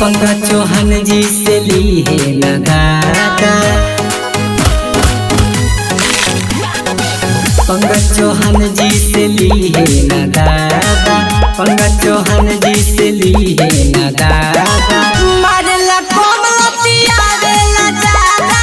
पंकज चौहान जी से ली है ना दादा। पंकज चौहान जी से ली है ना दादा। पंकज चौहान जी से ली है ना दादा। मारेला कोमलतिया देला जादा,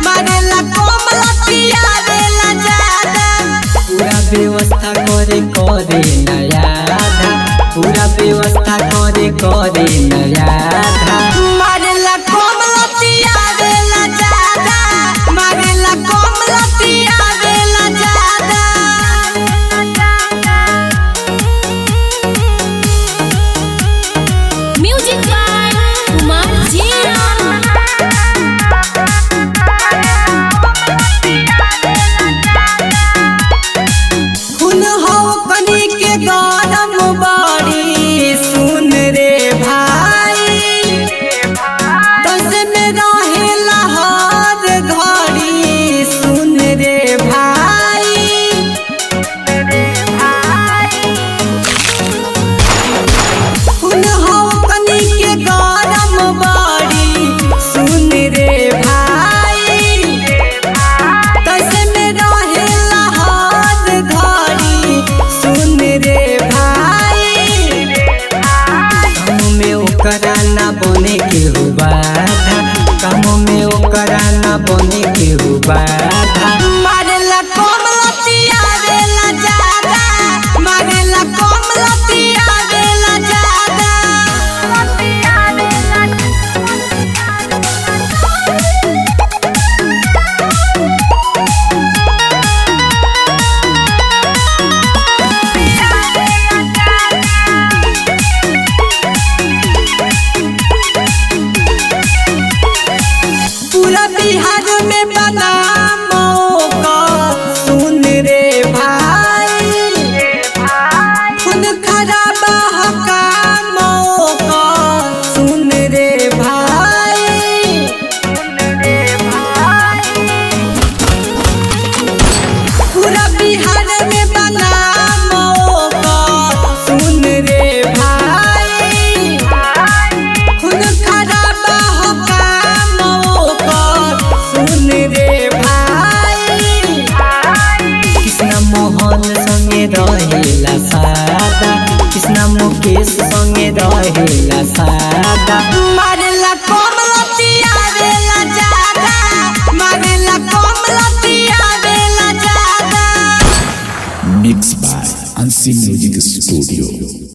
मारेला कोमलतिया देला जादा। पूरा व्यवस्था करे करे नया आधा। पूरा व्यवस्था करे करे नया आधा। मारेला कोमलतिया देला जादा, मारेला कोमलतिया देला जादा। म्यूजिक बाय कुमार जिया। हुन हो कनी के गरम बाड़ी सुन रे भाई। तसे में रहेला हर घड़ी सुन रे भाई। हुन हो कनी के गरम बाड़ी सुन रे भाई। तसे में रहेला हर घड़ी सुन रे भाई। काम में ओकरा ना बने के हो बाधा। काम में ओकरा ना बने के हो बाधा। मारेला कोमलतिया देला जादा, मारेला कोमलतिया देला जादा। पूरा बिहार में बदनाम का सुन रे भाई। खुद खराब हकाम का सुन रे भाई। पूरा बिहार में बदनाम का सुन रे भाई। खुद खराब हकाम का सुन रे भाई। कृष्ण मोहन संगे रहेला सादा। कृष्ण मुकेश संगे रहेला सादा। मारेला कोमलतिया देला जादा, मारेला कोमलतिया देला जादा। Mixed by Unseen Music Studio.